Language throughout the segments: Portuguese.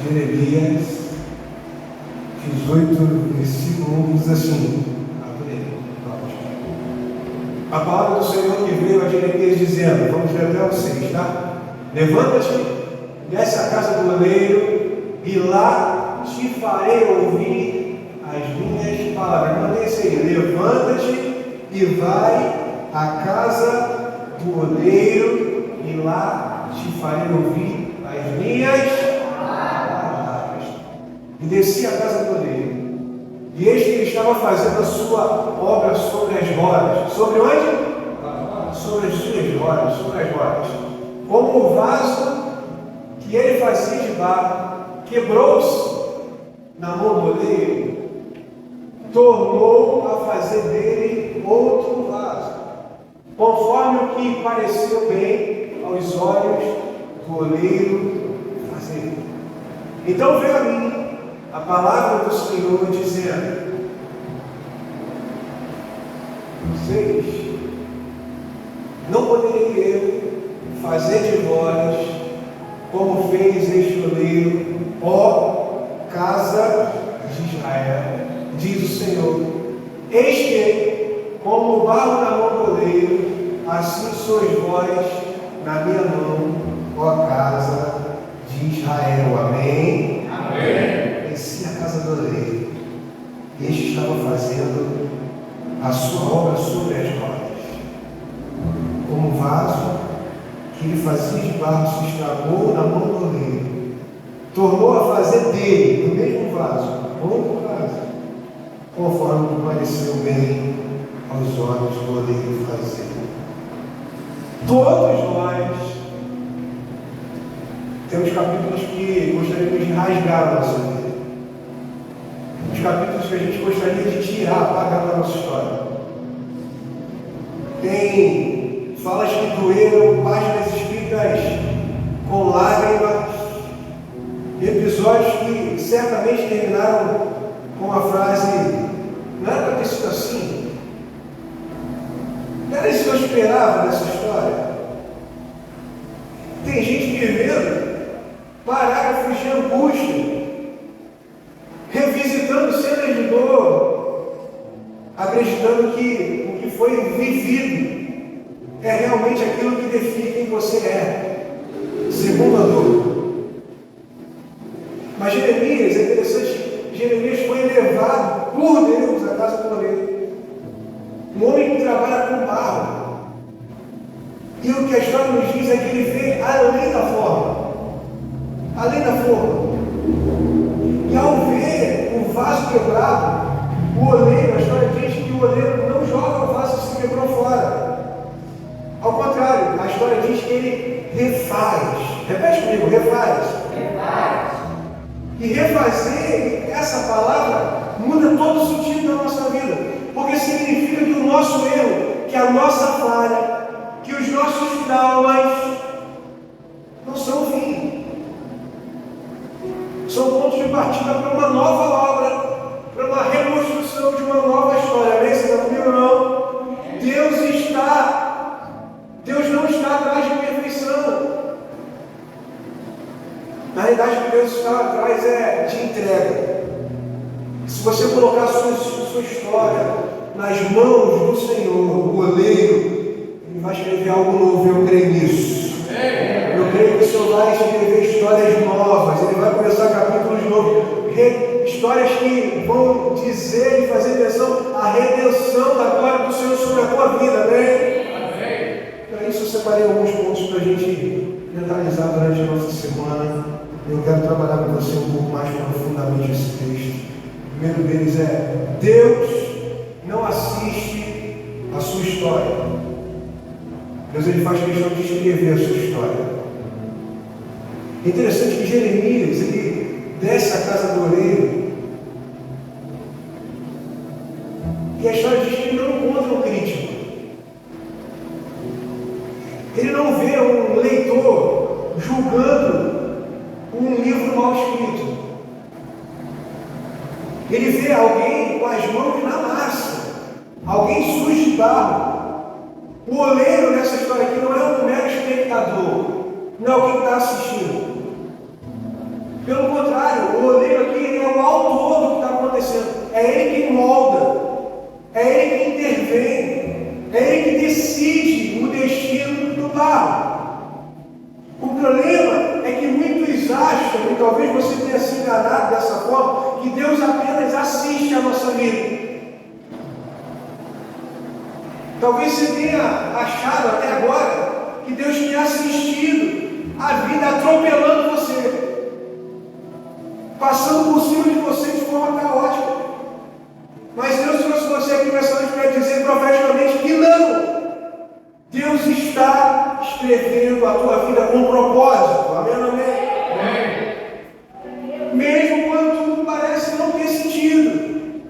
Jeremias 18, versículo 1 diz assim: a palavra do Senhor que veio a Jeremias dizendo, vamos ler até o 6, tá? Levanta-te, desce à casa do oleiro, e lá te farei ouvir as minhas palavras. Mandei isso aí, levanta-te e vai à casa do oleiro, e lá te farei ouvir as minhas palavras. E desci à casa do oleiro. E eis que ele estava fazendo a sua obra sobre as rodas. Sobre onde? Sobre as suas rodas, sobre as rodas. Como o vaso que ele fazia de barro quebrou-se na mão do oleiro, tornou a fazer dele outro vaso, conforme o que pareceu bem aos olhos do oleiro fazer. Então veio a mim a palavra do Senhor dizendo: vocês, não poderei eu fazer de vós como fez este oleiro, ó casa de Israel, diz o Senhor. Eis que, como o barro na mão do oleiro, assim sois vós na minha mão, ó casa de Israel. Amém? Amém. Desci a casa do oleiro, este estava fazendo a sua obra sobre as rodas. Como o vaso que ele fazia de barro se estragou na mão do oleiro, tornou a fazer dele, do mesmo vaso, outro vaso, conforme que pareceu bem aos olhos do oleiro fazer. Todos nós temos capítulos que gostaríamos de rasgar a nossa vida. Os capítulos que a gente gostaria de tirar, apagar da nossa história. Tem falas que doeram, páginas escritas com lágrimas, episódios que certamente terminaram com a frase: não era para ter sido assim? Não era isso que eu esperava dessa história? Tem gente vivendo parágrafos de angústia, revisitando cenas de dor, acreditando que o que foi vivido é realmente aquilo que define quem você é, segundo a dor. Mas Jeremias, é interessante, Jeremias foi levado por Deus à casa do oleiro. Um homem que trabalha com barro. E o que a história nos diz é que ele vê além da forma. Além da forma. E ao ver o vaso quebrado, o oleiro, a história diz que o oleiro não joga o vaso que se quebrou fora. Ao contrário, a história diz que ele refaz. Repete comigo, refaz. Refaz. E refazer, essa palavra, muda todo o sentido da nossa vida. Porque significa que o nosso erro, que a nossa falha, que os nossos traumas não são o fim. São pontos de partida para uma nova obra, para uma reconstrução de uma nova história. Amém? Você está comigo ou não? Deus não está atrás de perfeição. Na realidade, o que Deus está atrás é de entrega. Se você colocar a sua história nas mãos do Senhor, o oleiro, Ele vai escrever algo novo. Eu creio nisso. Eu creio que o Senhor vai escrever histórias novas. Ele vai começar capítulos novos. Histórias que vão dizer e fazer menção à redenção da glória do Senhor sobre a tua vida. Amém? Para isso eu separei alguns pontos para a gente mentalizar durante a nossa semana. Eu quero trabalhar com você um pouco mais profundamente esse texto. O primeiro deles é: Deus não assiste a sua história. Deus, Ele faz questão de escrever a sua história. É interessante que Jeremias, ele desce à casa do oleiro, e a história diz que ele não encontra um crítico. Ele não vê um leitor julgando um livro mal escrito. Ele vê alguém com as mãos na massa, alguém sujo de barro. O oleiro nessa história aqui não é um mero espectador, não é alguém que está assistindo. Pelo contrário, talvez você tenha se enganado dessa forma, que Deus apenas assiste a nossa vida. Talvez você tenha achado até agora que Deus tenha assistido a vida atropelando você, passando por cima de você de forma caótica. Mas Deus trouxe você aqui nessa noite para dizer profeticamente que não. Deus está escrevendo a tua vida com propósito. Amém, amém? Mesmo quando tudo parece não ter sentido,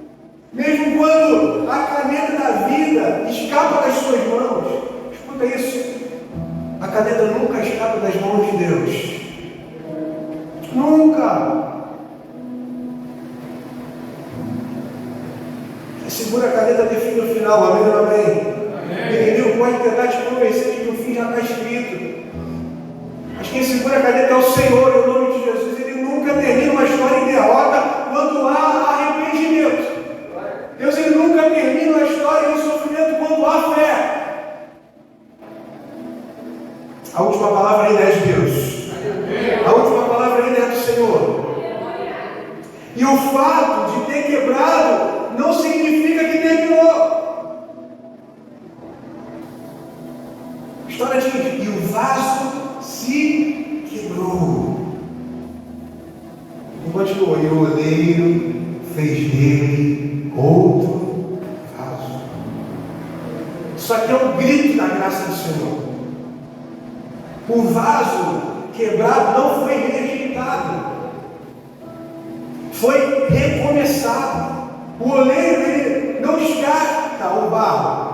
mesmo quando a caneta da vida escapa das suas mãos, escuta isso, a caneta nunca escapa das mãos de Deus. Nunca. Segura a caneta, define o final. Amém, amém? O inimigo pode tentar te convencer de que o fim já está escrito. Mas quem segura a caneta é o Senhor, em nome de Jesus. Ele nunca termina uma história em derrota quando há arrependimento. Deus, ele nunca termina uma história em sofrimento quando há fé. A última palavra ainda é de Deus. A última palavra ainda é do Senhor. E o fato de ter quebrado não significa que terminou. A história diz: e o vaso se quebrou. E continuou: e o oleiro fez dele outro vaso. Isso aqui é um grito da graça do Senhor. O vaso quebrado não foi rejeitado, foi recomeçado. O oleiro, ele não descarta o barro.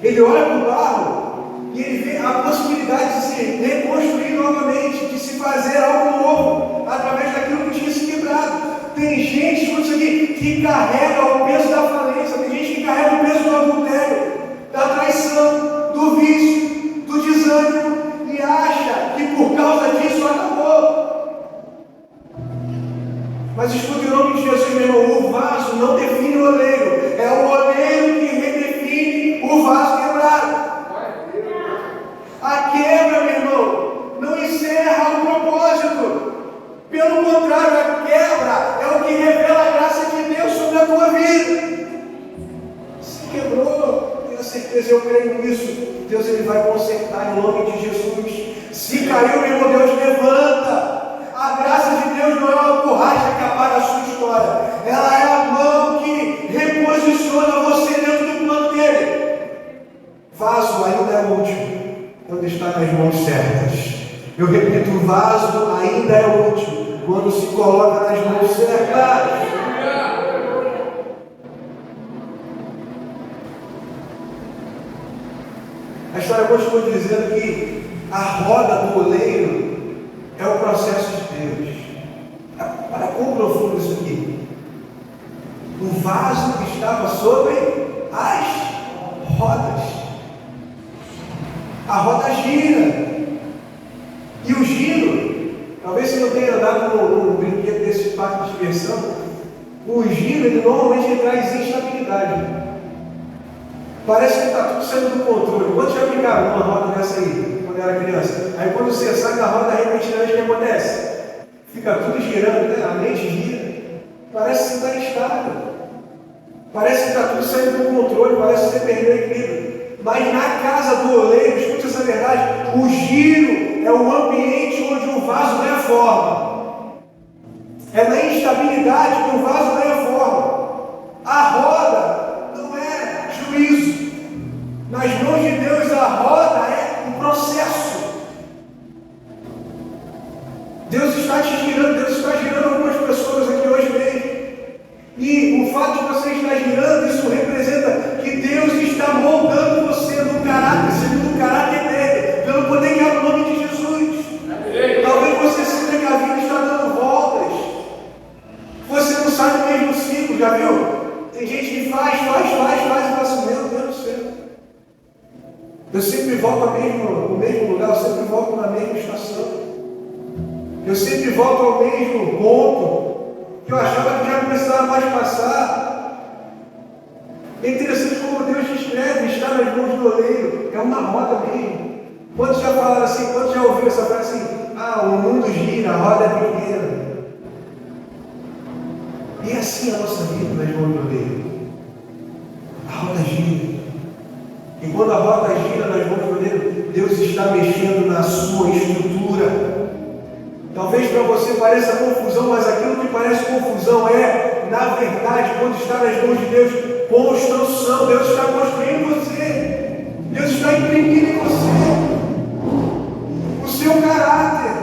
Ele olha para o barro e ele vê a possibilidade de se reconstruir novamente, de se fazer algo novo, através daquilo que tinha se quebrado. Tem gente, escuta isso aqui, que carrega o peso da falência, tem gente que carrega o peso do adultério, da traição, do vício, do desânimo, e acha que por causa disso acabou. Mas escute, em nome de Jesus, meu irmão, o vaso não define o oleiro, é o oleiro que redefine o vaso quebrado. A quebra, meu irmão, não encerra o propósito. Pelo contrário, a quebra é o que revela a graça de Deus sobre a tua vida. Se quebrou, tenha certeza, eu creio nisso. Deus, ele vai consertar em nome de Jesus. Se caiu, meu irmão, Deus levanta. A graça de Deus não é uma borracha que apaga a sua história. Ela é a mão que reposiciona você dentro do plano dele. Vaso ainda é útil quando está nas mãos certas. Eu repito, o vaso ainda é útil quando se coloca nas mãos certas. A história continua dizendo que a roda do oleiro é o processo de Deus. Para quão profundo isso aqui? O vaso que estava sobre as rodas. A roda gira. E o giro, talvez você não tenha andado num brinquedo desse parque de diversão, o giro, ele normalmente traz instabilidade. Parece que está tudo saindo do controle. Quantos já brincaram numa roda dessa aí, quando era criança? Aí quando você sai da roda, repentinamente, o que acontece? Fica tudo girando, né? A mente gira. Parece que está instável. Parece que está tudo saindo do controle, parece que você perdeu o equilíbrio. Mas na casa do oleiro, escute essa verdade, o giro é o ambiente onde o vaso ganha forma. É na instabilidade que o vaso ganha forma. A roda não é juízo. Nas mãos de Deus, a roda é um processo. Deus está te girando, Deus está girando algumas pessoas aqui hoje mesmo. E o fato de você estar girando, isso representa que Deus está moldando você no caráter, segundo o caráter dele, pelo poder que é o nome de Jesus. Talvez você sinta que a vida está dando voltas. Você não sai do mesmo ciclo, já viu? Tem gente que faz e fala assim, meu Deus do céu. Eu sempre volto no mesmo lugar, eu sempre volto na mesma estação. Eu sempre volto ao mesmo ponto que eu achava que já não precisava mais passar. É interessante como Deus descreve estar nas mãos do oleiro. É uma roda mesmo. Quantos já falaram assim, quantos já ouviram essa frase assim? Ah, o mundo gira, maneira. E é assim a nossa vida nas mãos do Deus. A roda gira. E quando a roda gira nas mãos do Deus, Deus está mexendo na sua estrutura. Talvez para você pareça confusão, mas aquilo que parece confusão é, na verdade, quando está nas mãos de Deus, construção. Deus está construindo você. Deus está imprimindo em você o seu caráter.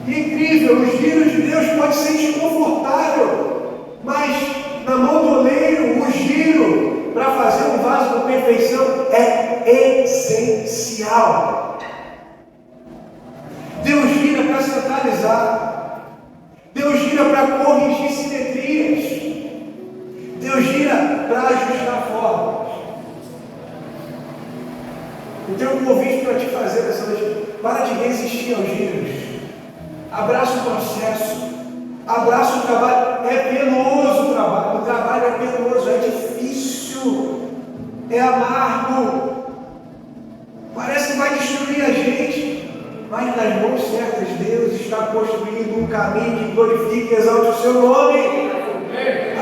E é incrível, os giros de Deus pode ser desconfortável, mas na mão do oleiro, o giro para fazer um vaso com perfeição é essencial. Deus gira para centralizar. Deus gira para corrigir simetrias. Deus gira para ajustar formas. Eu tenho um convite para te fazer nessa noite. Para de resistir aos giros. Abraça o processo. Abraça o trabalho. É penoso o trabalho. O trabalho é penoso, é difícil. É amargo. Parece que vai destruir a gente. Mas nas mãos certas, Deus está construindo um caminho que glorifique e exalte o seu nome.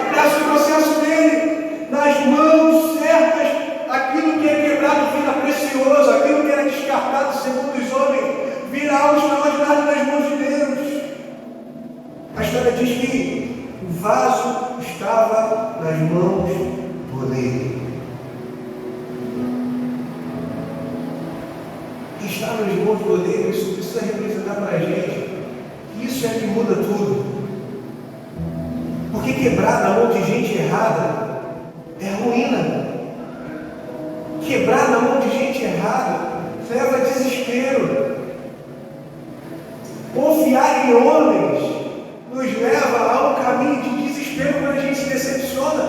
Abraça o processo dele. Nas mãos certas, aquilo que é quebrado vira precioso, aquilo que era descartado segundo os homens, vira algo extraordinário nas mãos de Deus. A história diz que o vaso estava nas mãos do oleiro. Está nas mãos do oleiro, isso precisa representar para a gente. Isso é que muda tudo. Porque quebrar na mão de gente errada é ruína. Quebrar na mão de gente errada leva a desespero. Confiar em homens nos leva a um caminho de desespero quando a gente se decepciona.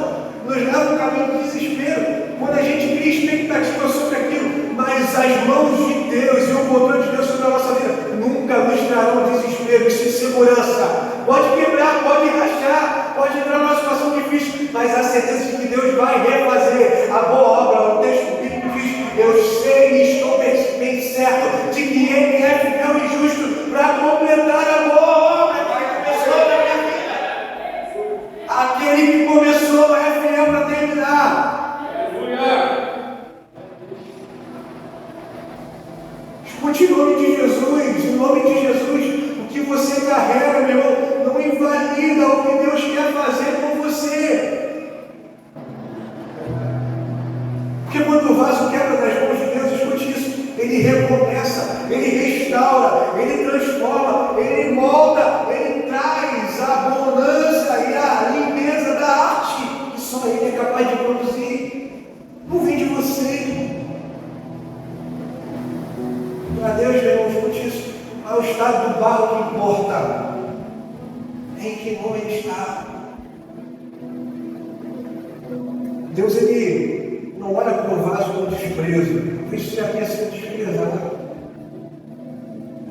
Nos leva a um caminho de desespero quando a gente cria expectativa sobre aquilo. Mas as mãos de Deus e o controle de Deus sobre a nossa vida nunca nos trarão desespero, isso é segurança. Pode quebrar, pode rachar, pode entrar numa situação difícil, mas a certeza de que Deus vai refazer a boa obra. O texto bíblico diz: eu sei e estou bem certo de que Ele é fiel e justo para completar a boa obra que começou na minha vida. Aquele que começou é fiel para terminar. Escute em nome de Jesus, em nome de Jesus, o que você carrega, meu irmão, não invalida o que Deus quer fazer com você. Porque quando o vaso quebra das mãos de Deus, escute isso, Ele recomeça, Ele restaura, Ele transforma, Ele molda, Ele traz a bonança e a limpeza da arte que só Ele é capaz de produzir. Não vem de você. Para Deus, meu irmão, escute isso. É o estado do barro que importa. Em que mão ele está. Deus, ele não olha para o vaso com desprezo. Talvez você já tenha sido desprezado.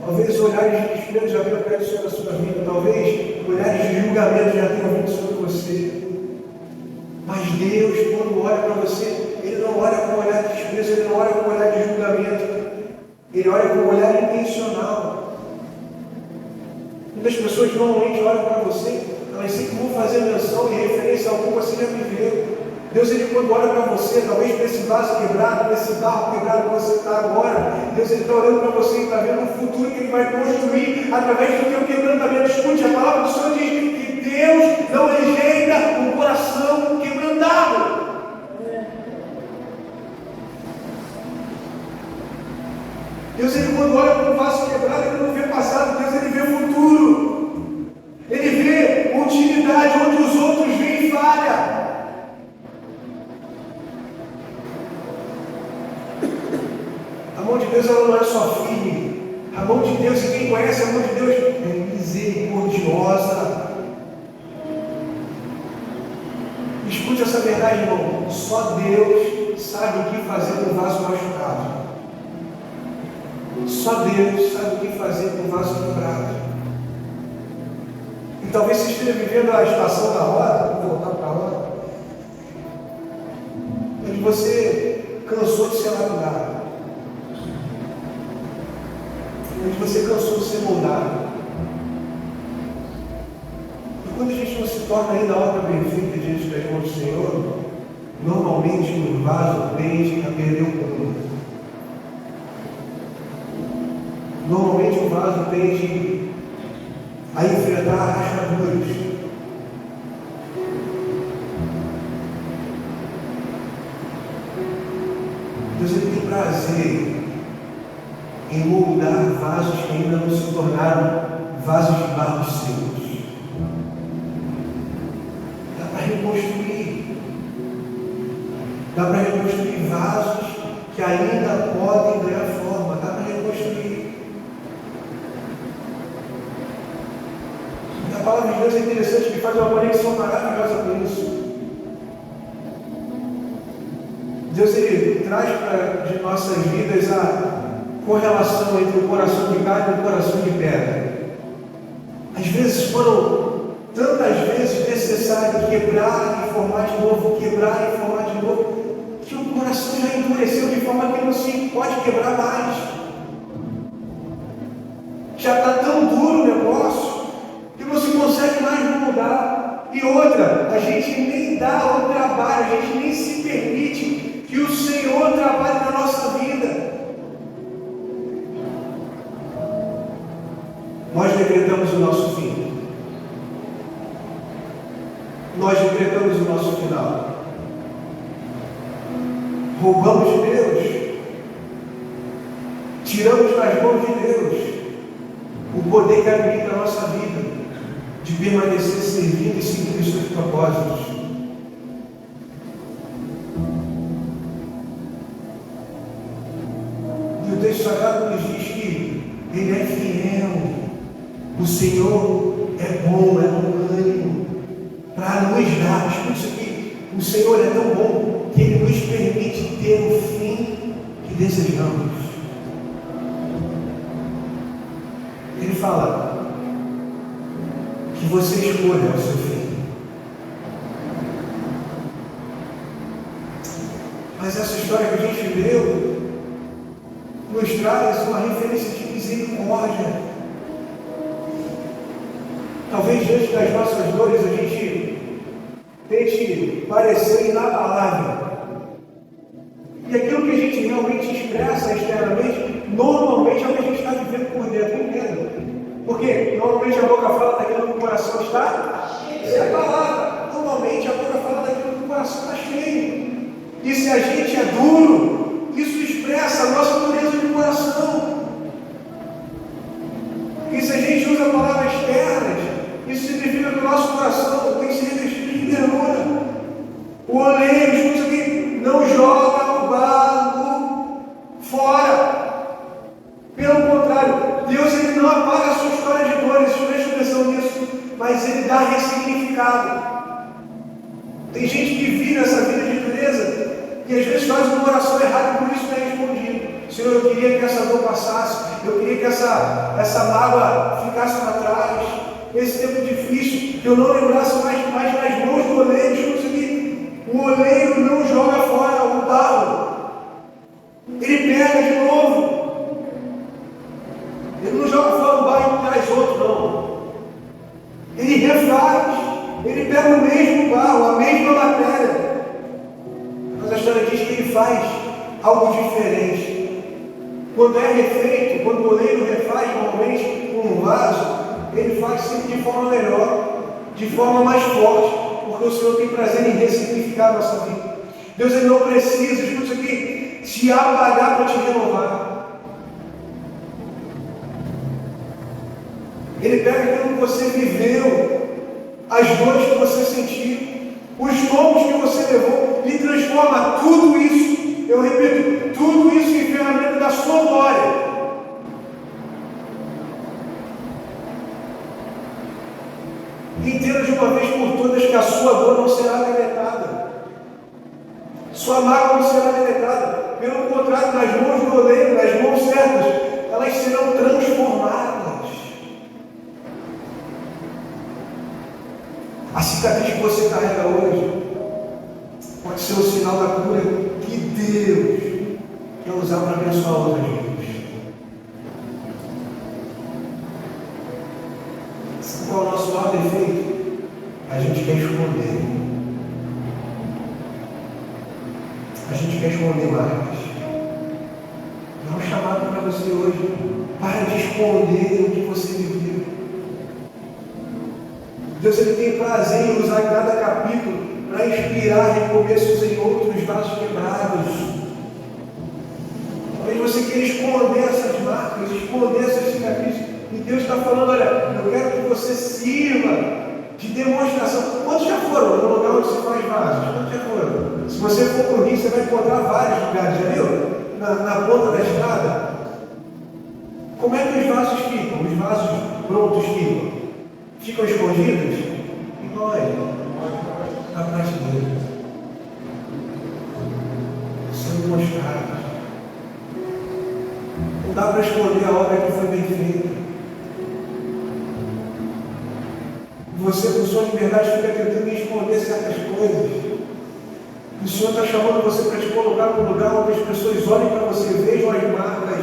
Talvez olhares de desprezo já tenham caído sobre a sua vida. Talvez olhares de julgamento já tenham vindo sobre você. Mas Deus, quando olha para você, Ele não olha com olhar de desprezo, Ele não olha com olhar de julgamento. Ele olha com um olhar intencional. Muitas pessoas normalmente olham para você, elas sempre vão fazer menção e referência ao que você já viveu. Deus, Ele quando olha para você, talvez para esse vaso quebrado, para esse barro quebrado que você está agora, Deus, Ele está olhando para você e está vendo o futuro que Ele vai construir através do teu quebrantamento. Escute, a palavra do Senhor diz que Deus não rejeita um coração quebrantado. Deus, Ele quando olha para um vaso quebrado, Ele não vê passado, Deus, Ele vê futuro. Ele vê utilidade onde os outros veem falha. A mão de Deus, ela não é só firme. A mão de Deus, e quem conhece a mão de Deus, é misericordiosa. Escute essa verdade, irmão. Só Deus sabe o que fazer com o vaso machucado. Só Deus sabe o que fazer com o vaso quebrado. E talvez você esteja vivendo a estação da roda, vou voltar para a roda, onde você cansou de ser lapidado, onde você cansou de ser moldado. quando a gente não se torna ainda a obra perfeita diante das mãos do Senhor, normalmente o vaso tende a perder o prumo. Normalmente o vaso tende a enfrentar rachaduras. Deus ele tem prazer em moldar vasos que ainda não se tornaram vasos de barro secos. Dá para reconstruir. Dá para reconstruir vasos que ainda podem ganhar forma. Dá para reconstruir. A palavra de Deus é interessante, que faz uma conexão maravilhosa com isso. Deus ele traz para de nossas vidas a correlação entre o coração de carne e o coração de pedra. Às vezes foram tantas vezes necessário quebrar e formar de novo, quebrar e formar de novo, que o coração já endureceu de forma que não se pode quebrar mais. Já está tão duro o negócio que não se consegue mais mudar. E outra, a gente nem dá o trabalho, a gente nem se permite que o Senhor trabalhe na nossa vida. Nós decretamos o nosso fim. Nós decretamos o nosso final. Roubamos de Deus. Tiramos das mãos de Deus o poder que habita a nossa vida de permanecer servindo e seguindo os seus propósitos. E o texto sagrado nos diz que Ele é fiel. O Senhor é bom, é longânimo, para nos dar. Escuta isso aqui. O Senhor é tão bom que Ele nos permite ter o fim que desejamos. Ele fala que você escolha o seu fim. Mas essa história que a gente leu nos traz uma referência de misericórdia. Talvez diante das nossas dores a gente tente parecer inabalável. E aquilo que a gente realmente expressa externamente, normalmente é o que a gente está vivendo por dentro, com medo. Porque normalmente a boca fala daquilo que o coração está cheio. Isso é a palavra. Normalmente a boca fala daquilo que o coração está cheio. E se a gente é duro, isso expressa a nossa dureza de coração. E se a gente usa palavras externas, isso significa que o nosso coração tem que ser revestido de ternura. O oleiro, escuta aqui, não joga o barro fora. Pelo contrário, Deus ele não apaga a sua história de dores, preste atenção nisso, mas Ele dá ressignificado. Tem gente que vive essa vida de dureza e às vezes faz um coração errado e por isso não é respondido. Senhor, eu queria que essa dor passasse, eu queria que essa mágoa ficasse para trás. Esse tempo difícil, que eu não lembrasse mais nas mãos do oleiro. Escuta aqui, o oleiro não joga fora o barro, ele pega de novo, ele não joga fora o barro e traz outro, não, ele refaz, ele pega o mesmo barro, a mesma matéria, mas a história diz que ele faz algo diferente. Quando é refeito, quando o oleiro refaz normalmente um vaso, Ele faz sempre de forma melhor, de forma mais forte, porque o Senhor tem prazer em ressignificar a nossa vida. Deus ele não precisa, escuta isso aqui, te apagar para te renovar. Ele pega aquilo que você viveu, as dores que você sentiu, os tombos que você levou, e transforma tudo isso, eu repito, tudo isso em ferramenta da sua glória. Entenda de uma vez por todas que a sua dor não será deletada, sua mágoa não será deletada. Pelo contrário, nas mãos do oleiro, nas mãos certas, elas serão transformadas. A cicatriz que você carrega hoje pode ser o sinal da cura que Deus quer usar para abençoar outras vidas. Sabe qual é o nosso maior defeito? A gente quer esconder. A gente quer esconder marcas. Dá um chamado para você hoje. Para de esconder o que você viveu. Deus ele tem prazer em usar cada capítulo para inspirar recomeços em outros vasos quebrados. Talvez você queira esconder essas marcas, esconder essas cicatrizes. E Deus está falando, olha, eu quero que você sirva de demonstração. Quantos já foram no lugar onde se faz vasos? Quantos já foram? Se você for para o Rio, você vai encontrar vários lugares, já viu? Na ponta da estrada. Como é que os vasos ficam? Os vasos prontos ficam? Ficam escondidos? E nós? Na prateleira. Sendo mostrados. Não dá para esconder a obra que foi bem feita. Você, com sua liberdade, fica tentando esconder certas coisas. O Senhor está chamando você para te colocar num lugar onde as pessoas olhem para você, vejam as marcas,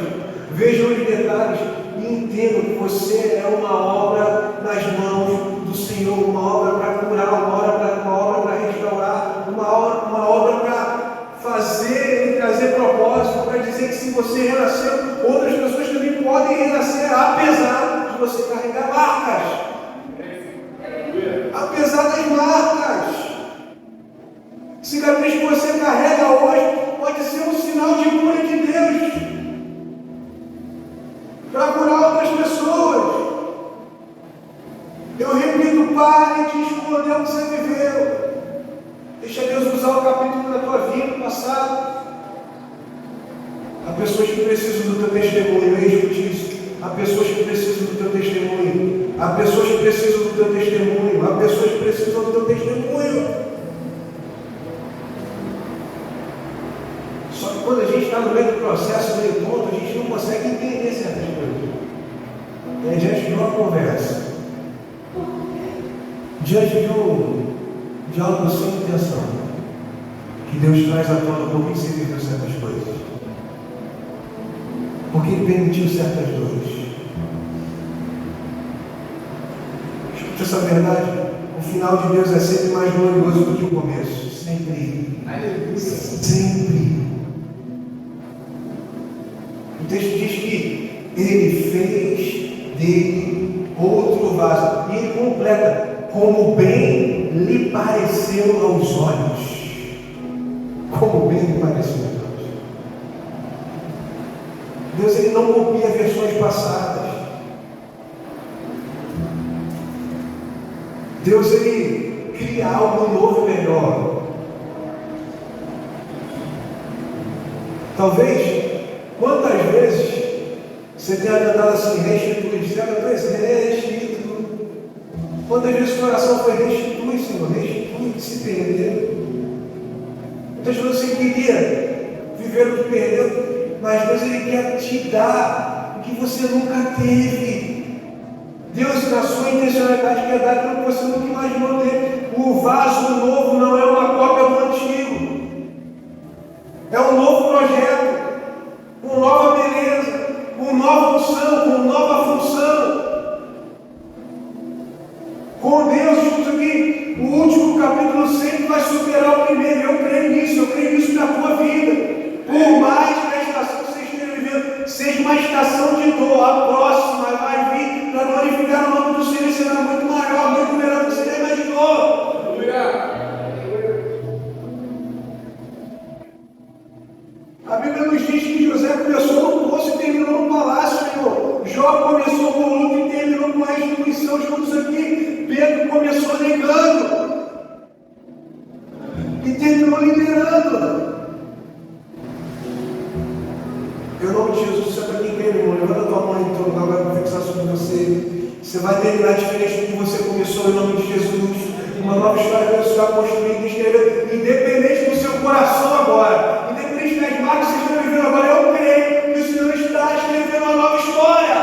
vejam os detalhes e entendam que você é uma obra nas mãos do Senhor, uma obra para curar, uma obra para restaurar, uma obra para fazer e trazer propósito, para dizer que se você renasceu, outras pessoas também podem renascer, apesar de você carregar marcas. Apesar das marcas. Cicatriz que você carrega hoje pode ser um sinal de cura de Deus para curar outras pessoas. Eu repito, pare de esconder o que você viveu. Deixa Deus usar o capítulo da tua vida, passado. Há pessoas que precisam do teu testemunho, eu escute isso. Há pessoas que precisam do teu testemunho. Há pessoas que precisam do teu testemunho. Há pessoas que precisam do teu testemunho. Só que quando a gente está no meio do processo, meio tonto, a gente não consegue entender certas coisas. É diante de uma conversa, diante de algo sem intenção, que Deus traz à tona por que você viveu certas coisas. Porque Ele permitiu certas dores. Escute essa verdade. O final de Deus é sempre mais glorioso do que o começo. Sempre. Sempre. O texto diz que Ele fez dele outro vaso. E Ele completa. Como bem lhe pareceu aos olhos. Como bem lhe pareceu aos olhos. Deus ele não copia versões passadas. Deus ele cria algo novo e melhor. Talvez, quantas vezes você tenha cantado assim, restitui, restitui. Quantas vezes o coração foi restitui, Senhor, restitui o que se perdeu. Muitas vezes você queria viver o que perdeu, mas Deus ele quer te dar o que você nunca teve. Deus, na sua intencionalidade, quer dar aquilo que você nunca imaginou ter. O vaso novo não é uma cópia do antigo. É um novo projeto, com nova beleza, com nova unção, com nova função. Com Deus, escuta aqui, o último capítulo sempre vai superar o primeiro. Eu creio nisso na tua vida. Por mais que a estação que você esteja vivendo seja uma estação de dor, a próxima vai vir para glorificar o nome do Senhor e será muito maior, muito melhor do que você já imaginou. A Bíblia nos diz que José começou no poço e terminou no palácio, Senhor. Jó começou com luta e terminou com a restituição. Juntos aqui, Pedro começou negando e terminou liderando. Em nome de Jesus, isso é para quem crê, meu irmão. Levanta a tua mão em todo lugar, vai confessar sobre você. Você vai terminar diferente do que você começou, em nome de Jesus. Uma nova história que você está construindo e escrevendo, independente do seu coração agora, independente das marcas que você está vivendo agora, eu creio que o Senhor está escrevendo uma nova história.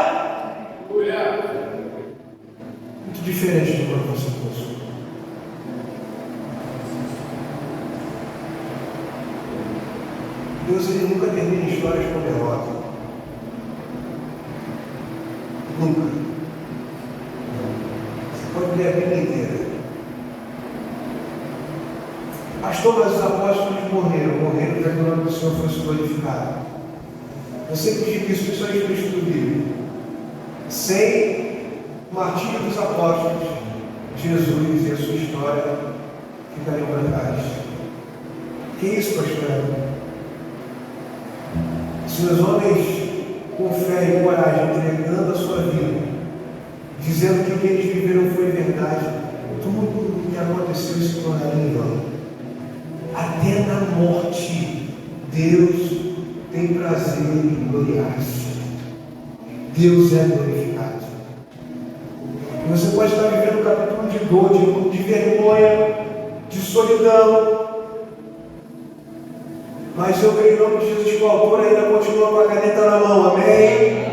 Muito diferente do que você começou. Deus ele nunca termina histórias com derrota. Nunca. Você pode ler a Bíblia inteira. Pastor, mas os apóstolos morreram para que o nome do Senhor fosse glorificado. Eu sempre digo isso, principalmente no estudo bíblico. Sem o martírio dos apóstolos, Jesus e a sua história ficariam para trás. Que isso, pastor? Se os homens com fé e coragem, entregando a sua vida, dizendo que o que eles viveram foi verdade, tudo que aconteceu se tornaria em vão. Até na morte, Deus tem prazer em gloriar-se. Deus é glorificado. Você pode estar vivendo um capítulo de dor, de vergonha, de solidão, mas eu creio em nome de Jesus que o autor ainda continua com a caneta na mão, amém?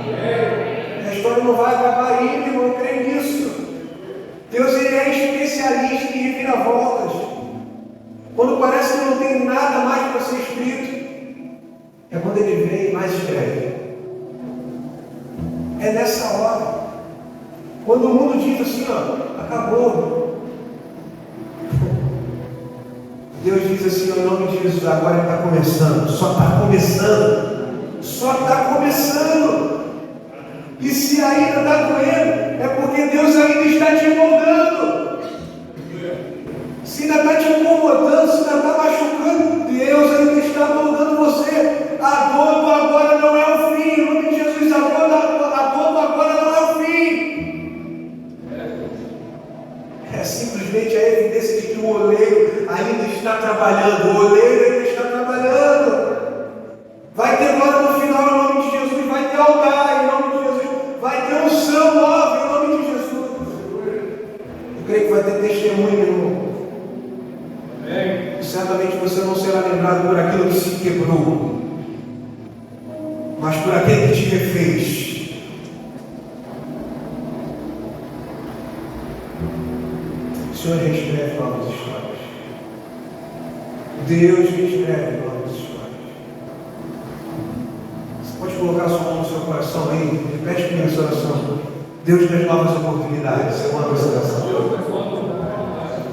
A história não vai acabar aí, irmão, eu creio nisso. Deus ele é especialista em reviravoltas. Quando parece que não tem nada mais para ser escrito, é quando ele vem e mais escreve. É nessa hora. Quando o mundo diz assim, ó, acabou. Deus diz assim, em nome de Jesus, agora está começando. Só está começando. Só está começando. E se ainda está doendo, é porque Deus ainda está te moldando. Se ainda está te incomodando, se ainda está machucando, Deus ainda está moldando você. A dor do agora não é o fim. Em nome de Jesus, a dor do agora não é o fim. É simplesmente a evidência de que o oleiro ainda está trabalhando. O oleiro ainda está trabalhando. Vai ter glória no final, em nome de Jesus. Vai ter altar, em nome de Jesus. Vai ter unção nova, em nome de Jesus. Eu creio que vai ter testemunho, irmão. Certamente você não será lembrado por aquilo que se quebrou, mas por aquele que te refez. O Senhor reescreve novas histórias. Deus reescreve novas histórias. Você pode colocar sua mão no seu coração aí, repete comigo essa oração. Deus das novas oportunidades. É uma oração.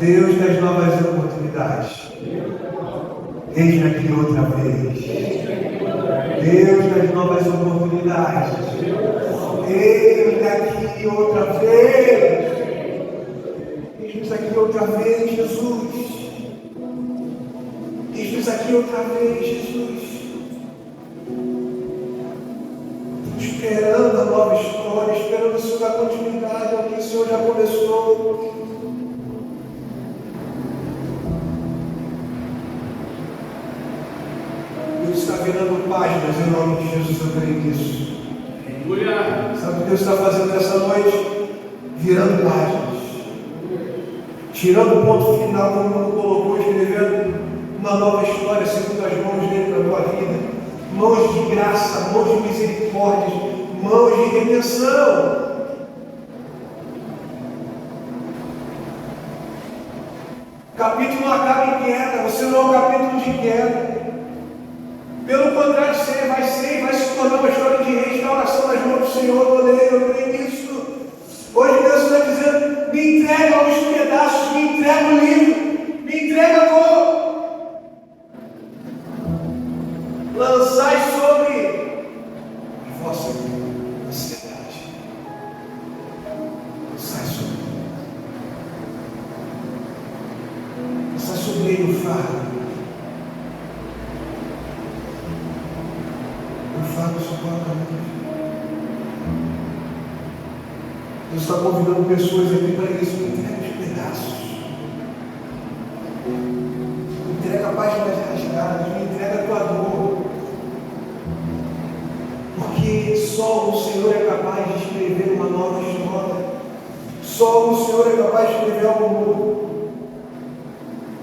Deus das novas oportunidades. Eis-me aqui outra vez. Deus das novas oportunidades. Eis-me aqui outra vez. Eis-nos aqui outra vez, Jesus. Eis-nos aqui outra vez, Jesus. Esperando a nova história, esperando o Senhor dar continuidade ao que o Senhor já começou. Deus está virando páginas em nome de Jesus, eu creio nisso. Sabe o que Deus está fazendo nessa noite? Virando páginas. Tirando o ponto final que o mundo colocou, escrevendo uma nova história segundo as mãos dele para a tua vida. Mãos de graça, mãos de misericórdia, mãos de redenção. O capítulo não acaba em queda, você não é um capítulo de queda. Pelo contrário, você vai se tornar uma história de restauração nas mãos do Senhor. Eu creio nisso. Hoje Deus está dizendo, me entrega aos pedaços, me entrega o livro, me entrega a dor. Lançai sobre a vossa ansiedade. Lançai sobre. Lançai sobre ele o fardo. Deus está convidando pessoas aqui para isso. Me entrega os pedaços. Me entrega a páginas rasgadas. Me entrega a tua dor. Porque só o Senhor é capaz de escrever uma nova história. Só o Senhor é capaz de escrever algo novo.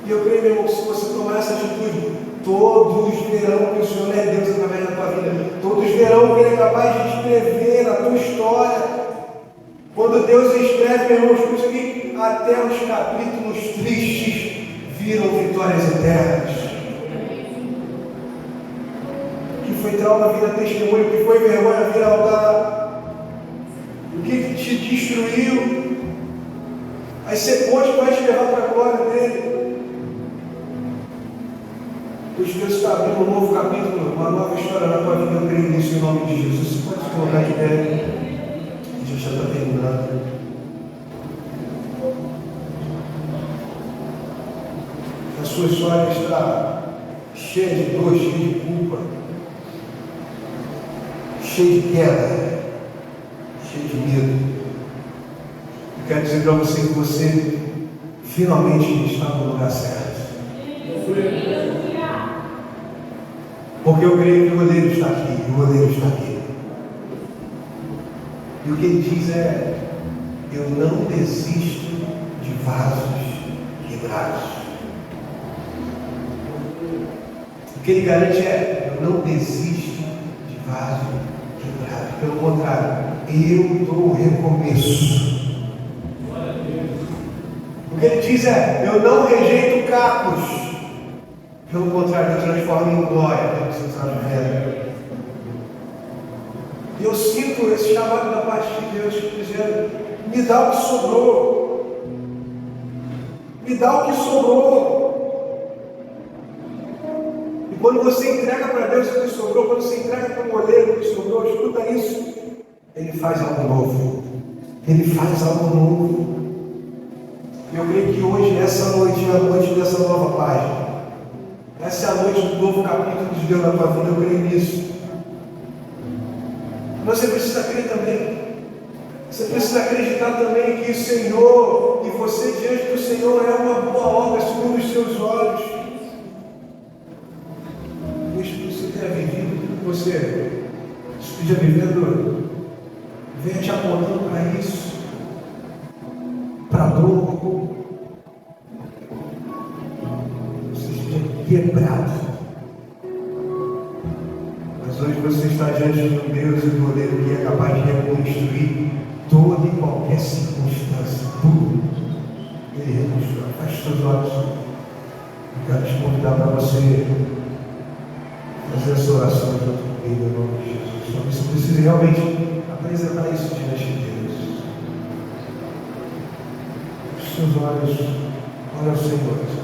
E eu creio, meu irmão, que se você tomar essa atitude, todos verão que o Senhor é Deus através da tua vida. Todos verão que Ele é capaz de escrever a tua história. Quando Deus escreve, meu irmão, escute aqui, até os capítulos tristes viram vitórias eternas. O que foi trauma vira testemunho, o que foi vergonha vira altar. O que te destruiu vai ser ponte que vai te levar para a glória dele. O Espírito está abrindo um novo capítulo, uma nova história na tua vida. Eu creio nisso em nome de Jesus. Você pode se colocar de pé. A gente já está terminando. A sua história está cheia de dor, cheia de culpa, cheia de queda, cheia de medo. Eu quero dizer para você que você finalmente está no lugar certo. Porque eu creio que o oleiro está aqui, o oleiro está aqui. E o que ele diz é: eu não desisto de vasos quebrados. O que ele garante é: eu não desisto de vaso quebrado. Pelo contrário, eu dou o recomeço. O que ele diz é: eu não rejeito cacos. Pelo contrário, eu transformo em glória aquilo que você está vivendo. E eu sinto esse chamado da parte de Deus dizendo: me dá o que sobrou. Me dá o que sobrou. E quando você entrega para Deus o que sobrou, quando você entrega para o oleiro o que sobrou, escuta isso. Ele faz algo novo. Ele faz algo novo. Eu creio que hoje, essa noite, é a noite dessa nova página. Essa é a noite do novo capítulo de Deus na tua vida. Eu creio nisso. Você precisa crer também. Você precisa acreditar também que o Senhor e você diante do Senhor é uma boa obra segundo os seus olhos. Isso que você tenha vivido, que você esteja vivendo, venha te apontando para isso, para a dor. Você esteja quebrado. Mas hoje você está diante do Deus e do oleiro que é capaz de reconstruir toda e qualquer circunstância. Tudo. Ele reconstrói. Feche seus olhos. Eu quero te convidar para você fazer essa oração junto comigo em nome de Jesus. Talvez você precise realmente apresentar isso diante de Deus. Feche seus olhos. Olha ao Senhor.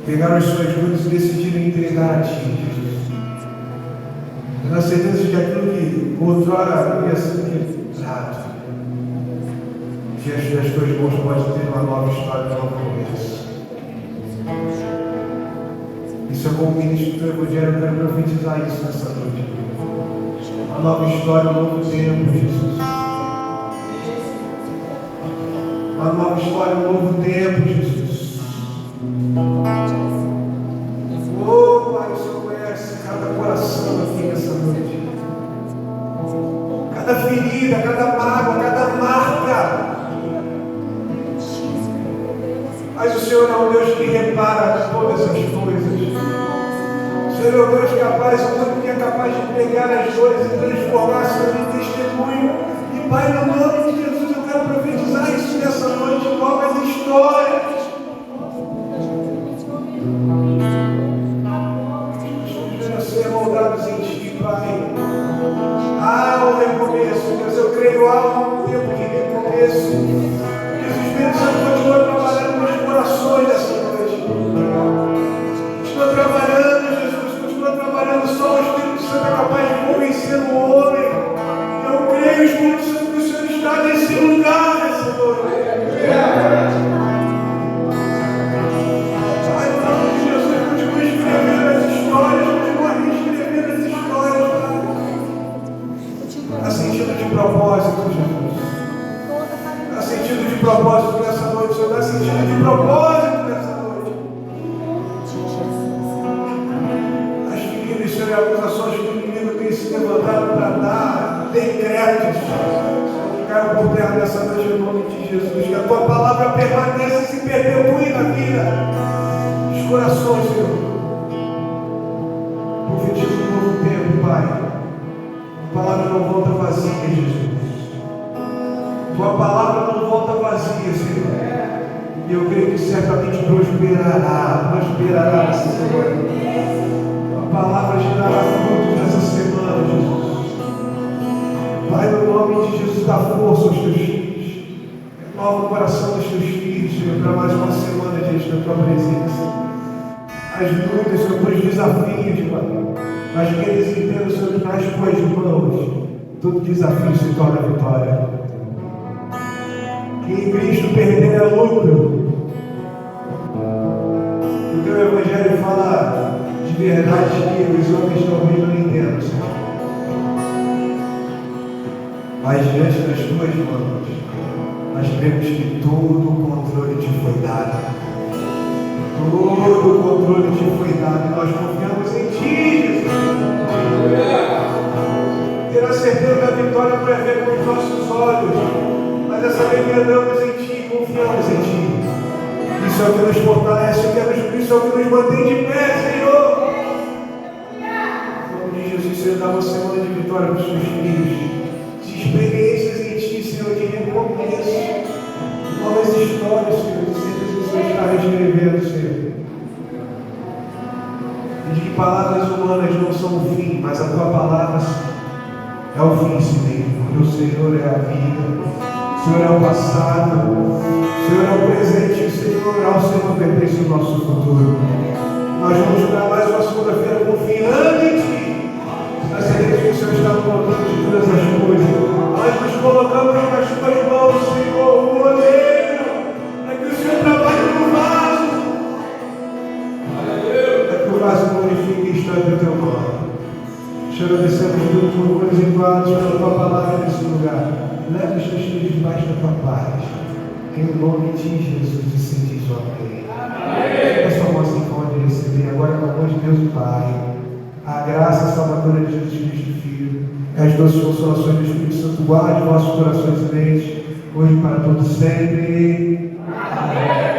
Pegaram as suas dores e decidiram entregar a Ti, Jesus. Na certeza de que aquilo que outrora ia ser prato, diante das Tuas mãos pode ter uma nova história, um novo começo. Isso é como ministro do Evangelho, eu quero profetizar isso nessa noite. Uma nova história, um novo tempo, Jesus. Uma nova história, um novo tempo, Jesus. Oh, Pai, o Senhor conhece cada coração aqui nessa noite. Cada ferida, cada mágoa, cada marca. Mas o Senhor é um Deus que repara todas as coisas. O Senhor é um Deus capaz, o único que é capaz de pegar as dores e transformar-se em testemunho. E Pai, no nome de Jesus, eu quero profetizar isso nessa noite, novas histórias. Ser moldados em Ti, Pai. aconteça. Que o Espírito Santo continue trabalhando nos corações dessa noite. Continua trabalhando, Jesus, continua trabalhando. Só o Espírito Santo é capaz de convencer o homem. Eu creio, Espírito Santo, que o Senhor está nesse lugar nessa noite. Pai, em nome de Jesus, continua escrevendo as histórias, continua reescrevendo as histórias, Pai. Há sentido de propósito, Jesus. Há sentido de propósito nessa noite, Senhor. Há sentido de propósito nessa noite. As feridas, Senhor, e acusações que o inimigo tem se levantado para dar decretos, ficaram por terra nessa noite, em nome de Jesus. Que a tua palavra permaneça e se perpetue na vida dos corações, Senhor. Profetiza um novo tempo, Pai. A palavra não volta vazia, Jesus. Tua palavra não volta vazia, Senhor. E eu creio que certamente prosperará, Senhor. Tua palavra gerará frutos nessa semana, Jesus. Pai, no nome de Jesus, dá força aos teus filhos. Renova o coração dos teus filhos, Senhor, para mais uma semana diante da tua presença. As lutas, Senhor, os desafios, Pai. Mas que eles entendam, Senhor, que nas tuas mãos todo desafio se torna vitória. Que em Cristo perder é lucro. O teu Evangelho fala de verdade que os homens talvez não entendam, Senhor. Mas diante das tuas mãos, nós cremos que todo o controle te foi dado. Todo o controle te foi dado. E nós confiamos em ti, Jesus. Ter a certeza da vitória não é ver com os nossos olhos, mas é saber que andamos em ti, confiamos em ti. Isso é o que nos fortalece, isso é o que nos mantém de pé, Senhor. Em nome de Jesus, Senhor, dá uma semana de vitória para os teus filhos, de experiências em ti, Senhor, de recomeço, novas histórias, Senhor, de certeza que o Senhor está reescrevendo, Senhor. E de que palavras humanas não são o fim, mas a tua palavra é o fim, Senhor, porque o Senhor é a vida, o Senhor é o passado, o Senhor é o presente, o Senhor ao Senhor pertence o nosso futuro. Nós vamos para mais uma segunda-feira confiando em ti, na certeza que o Senhor está no controle de todas as coisas. Nós nos colocamos nas tuas mãos, Senhor, o oleiro, é que o Senhor trabalhe no vaso, é que o vaso glorifique e estampe o teu nome. Senhor, agradecemos todos os louvores entoados pela tua palavra nesse lugar. Leva os teus filhos debaixo da tua paz. Em nome de Jesus, e se diz amém. A sua mão se pode receber agora com a mão de Deus o Pai, a graça salvadora de Jesus Cristo Filho, as doces consolações do Espírito Santo guarde vossos corações e mentes, hoje para todos sempre. Amém.